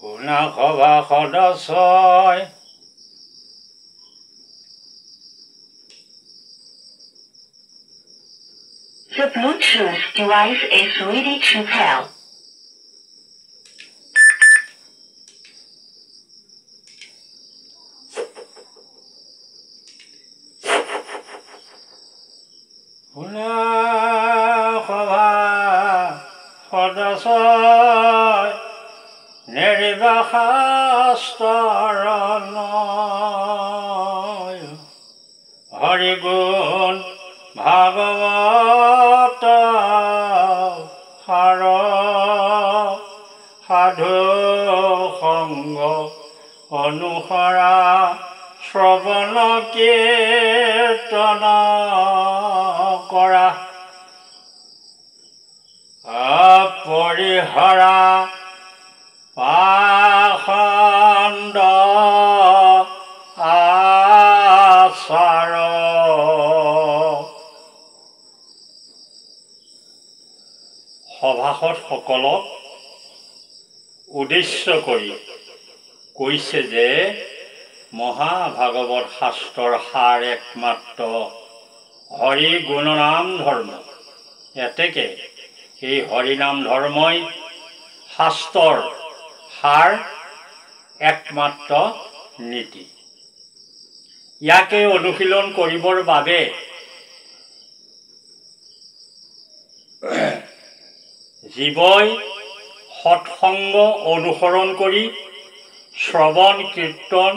শুনা সভা সদস্যই The Bluetooth device is ready to pair. শুনা সভা সদস্যই নেৰিবা শাস্ত্ৰৰ হৰি গুণ ভাগৱত সাৰ সাধু সংগ অনুসৰা শ্ৰৱণ কীৰ্তন কৰা অপৰিহৰা পাখণ্ড আচাৰ সভাসদসকলক উদ্দেশ্য কৰি কৈছে যে মহাভাগৱত শাস্ত্ৰৰ সাৰ একমাত্ৰ হৰি গুণনাম ধৰ্ম। এতেকে এই হৰিনাম ধৰ্মই শাস্ত্ৰৰ সাৰ একমাত্ৰ নীতি। ইয়াকে অনুশীলন কৰিবৰ বাবে জীৱই সৎসংগ অনুসৰণ কৰি শ্ৰৱণ কীৰ্তন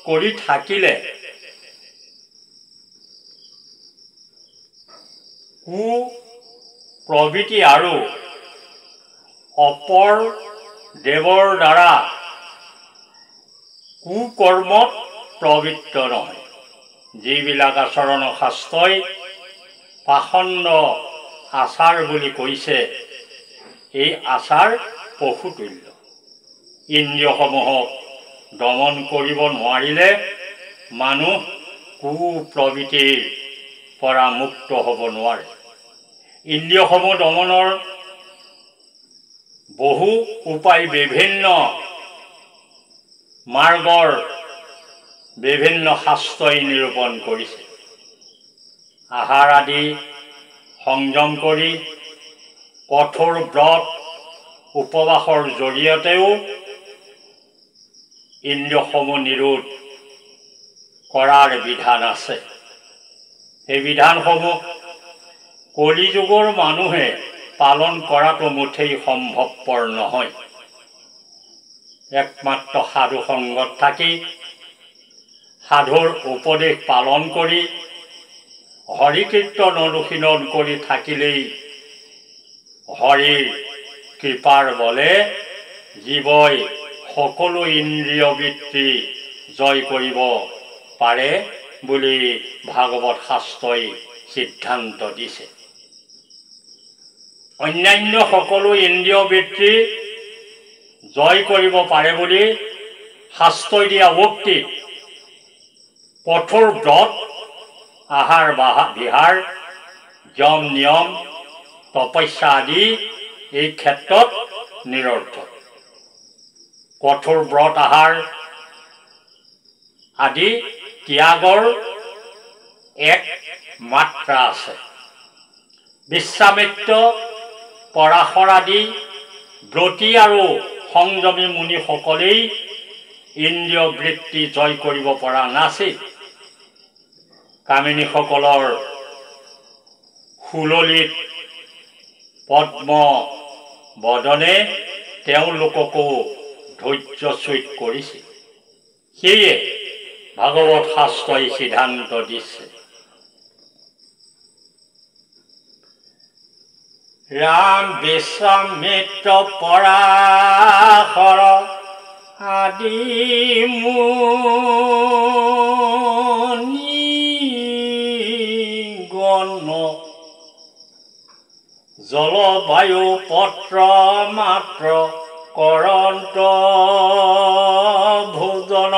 কৰি থাকিলে কু প্ৰবৃত্তি আৰু অপৰ দেৱৰ দ্বাৰা কুকৰ্মত প্ৰবৃত্ত নহয়। যিবিলাক আচৰণ শাস্ত্ৰই পাখণ্ড আচাৰ বুলি কৈছে, এই আচাৰ পশুতুল্য। ইন্দ্ৰিয়সমূহক দমন কৰিব নোৱাৰিলে মানুহ কুপ্ৰবৃত্তিৰ পৰা মুক্ত হ'ব নোৱাৰে। ইন্দ্ৰিয়সমূহ দমনৰ বহু উপায় বিভিন্ন মাৰ্গৰ বিভিন্ন শাস্ত্ৰই নিৰূপণ কৰিছে। আহাৰ আদি সংযম কৰি কঠোৰ ব্ৰত উপবাসৰ জৰিয়তেও ইন্দ্ৰিয়সমূহ নিৰোধ কৰাৰ বিধান আছে। এই বিধানসমূহ কলিযুগৰ মানুহে পালন কৰাটো মুঠেই সম্ভৱপৰ নহয়। একমাত্ৰ সাধু সংগত থাকি সাধুৰ উপদেশ পালন কৰি হৰি কীৰ্তন অনুশীলন কৰি থাকিলেই হৰিৰ কৃপাৰ বলে জীৱই সকলো ইন্দ্ৰিয় বৃত্তি জয় কৰিব পাৰে বুলি ভাগৱত শাস্ত্ৰই সিদ্ধান্ত দিছে। অন্যান্য সকলো ইন্দ্ৰিয় বৃত্তি জয় কৰিব পাৰে বুলি শাস্ত্ৰই দিয়া উক্তিত কঠোৰ ব্ৰত, আহাৰ বিহাৰ, যম নিয়ম, তপস্যা আদি এই ক্ষেত্ৰত নিৰৰ্থক। কঠোৰ ব্ৰত আহাৰ আদি ত্যাগৰ এক মাত্ৰা আছে। বিশ্বামিত্ৰ, পৰাশৰ আদি ব্ৰতী আৰু সংযমী মুনিসকলেই ইন্দ্ৰিয় বৃত্তি জয় কৰিব পৰা নাছিল। কামিনীসকলৰ সুললিত পদ্ম বদনে তেওঁলোককো ধৈৰ্যচ্যুত কৰিছিল। সেয়ে ভাগৱত শাস্ত্ৰই সিদ্ধান্ত দিছে, ৰাম বিশ্বামিত্ৰ পৰাশৰ আদি মুনিগণ জলবায়ু পত্ৰ মাত্ৰ কৰন্ত ভোজন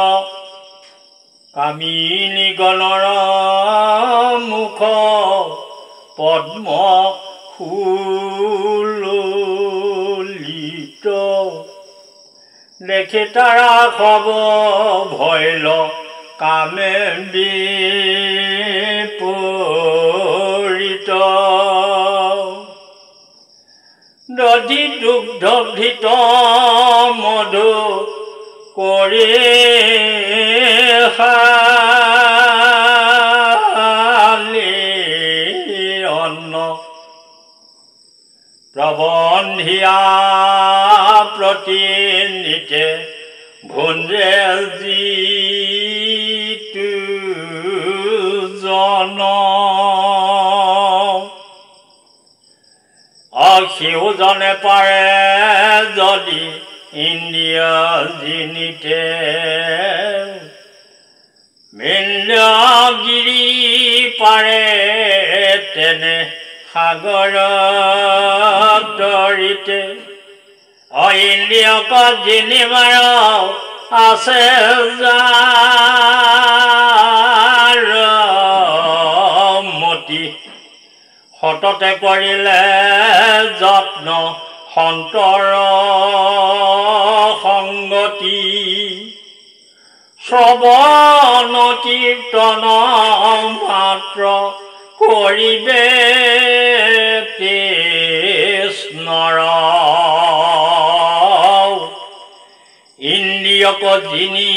কামিনীগণৰ মুখ পদ্ম সুললিত দেখি তাৰা খব ভৈল কামে বিপৰীত দধি দুগ্ধ ঘৃত মধু কৰি অন্ন প্ৰবন্ধিয়া প্ৰতিনিতে ভুঞ্জে যিটো জন অসিওজনে পাৰে যদি ইন্দ্ৰিয় জিনিতে মিল্যগিৰি পাৰে তেনে সাগৰ তৰিতে ইন্দ্ৰিয়ক জিনি মাৰ আছে যাৰ মতি সততে কৰিলে যত্ন সন্তৰ সংগতি শ্ৰৱণ কীৰ্তন মাত্ৰ কৰিবে কৃষ্ণৰ ইন্দ্ৰিয়ক জিনি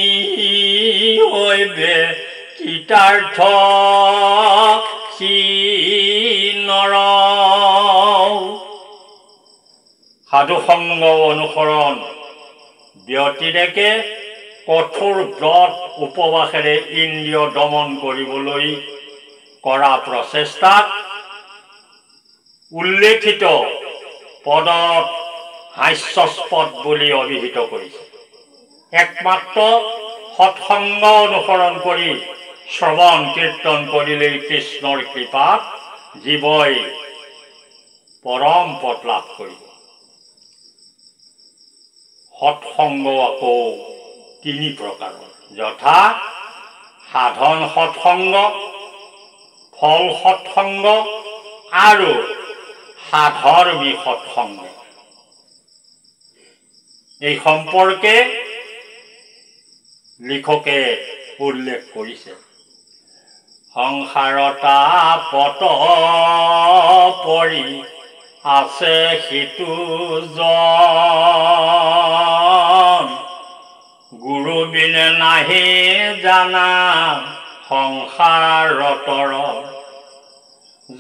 হৈবে কৃতাৰ্থ নৰ সাধুসংগ অনুসৰণ ব্যতিৰেকে কঠোৰ ব্ৰত উপবাসেৰে ইন্দ্ৰিয় দমন কৰিবলৈ কৰা প্ৰচেষ্টাক উল্লেখিত পদত হাস্যস্পদ বুলি অভিহিত কৰিছে। একমাত্ৰ সৎসংগ অনুসৰণ কৰি শ্ৰৱণ কীৰ্তন কৰিলেই কৃষ্ণৰ কৃপাত জীৱই পৰম পদ লাভ কৰিব। সৎসংগ আকৌ তিনি প্ৰকাৰৰ, যথা সাধন সৎসংগ, ফল সৎসংগ আৰু সাধৰ্মী সৎসংগ। এই সম্পৰ্কে লিখকে উল্লেখ কৰিছে। সংসাৰতা পত পৰি আছে সিটো জন গুৰু বিনে নাহি জানা সংসাৰতৰ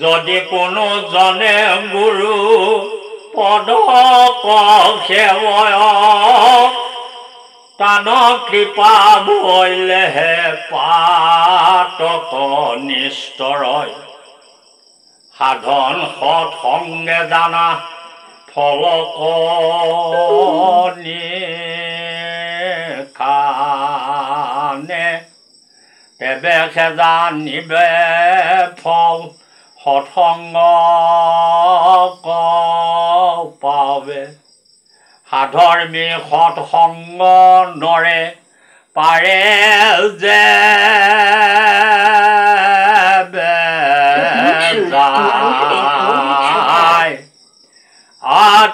যদি কোনো জনে গুৰু পদ সেৱয় তান কৃপা ভৈলেহে পাতক নিস্তৰয় সাধন সৎসংগে জানা ফলক নিখানে তেবে সে জানিবে ফল সৎসংগ পাবে সাধৰ্মী সৎসংগ নৰে পাৰে যে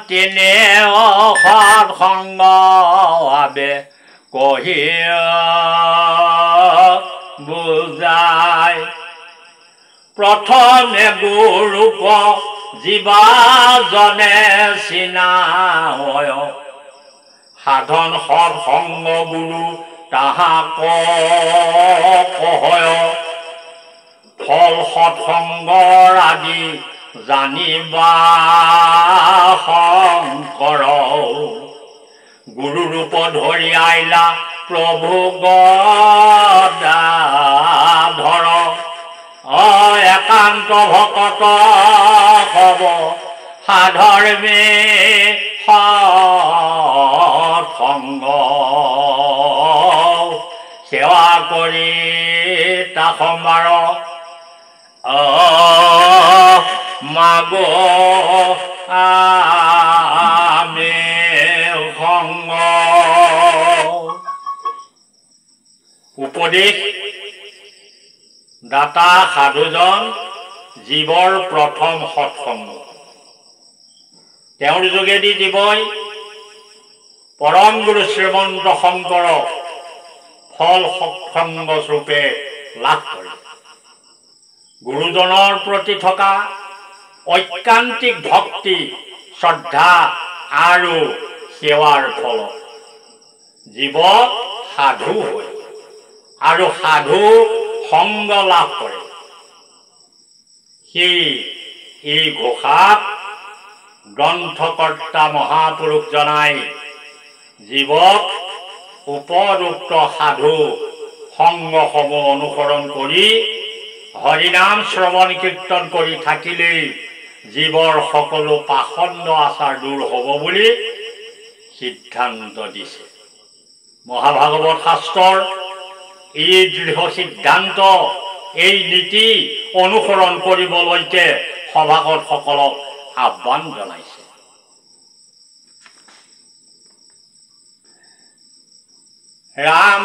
তিনি সৎসংগ ভাবে কহি বুজায় প্ৰথমে গুৰুক জীৱাজনে চিনা হয় সাধন সৎসংগ গুৰু তাহাক কহয় ফল সৎসংগৰ আদি জানিবা শংকৰ গুৰু ৰূপ ধৰি আইলা প্ৰভু গদাধৰ একান্ত ভকত হব সাধৰ্মী সৎসংগ সেৱা কৰি তা সম্ভাৰ মাগ আমি সংগ উপদেশ দাতা সাধুজন জীৱৰ প্ৰথম সৎসংগ। তেওঁৰ যোগেদি জীৱই পৰম গুৰু শ্ৰীমন্ত শংকৰক ফল সৎসংগ স্বৰূপে লাভ কৰে। গুৰুজনৰ প্ৰতি থকা ঐকান্তিক ভক্তি, শ্ৰদ্ধা আৰু সেৱাৰ ফলত জীৱক সাধু হয় আৰু সাধু সংগ লাভ কৰে। এই ঘোষাত গ্ৰন্থকৰ্তা মহাপুৰুষজনাই জীৱক উপৰোক্ত সাধু সংগসমূহ অনুসৰণ কৰি হৰিনাম শ্ৰৱণ কীৰ্তন কৰি থাকিলেই জীৱৰ সকলো পাখণ্ড আচাৰ দূৰ হ'ব বুলি সিদ্ধান্ত দিছে। মহাভাগৱত শাস্ত্ৰৰ এই দৃঢ় সিদ্ধান্ত, এই নীতি অনুসৰণ কৰিবলৈকে সভাসদসকলক আহ্বান জনাইছে। ৰাম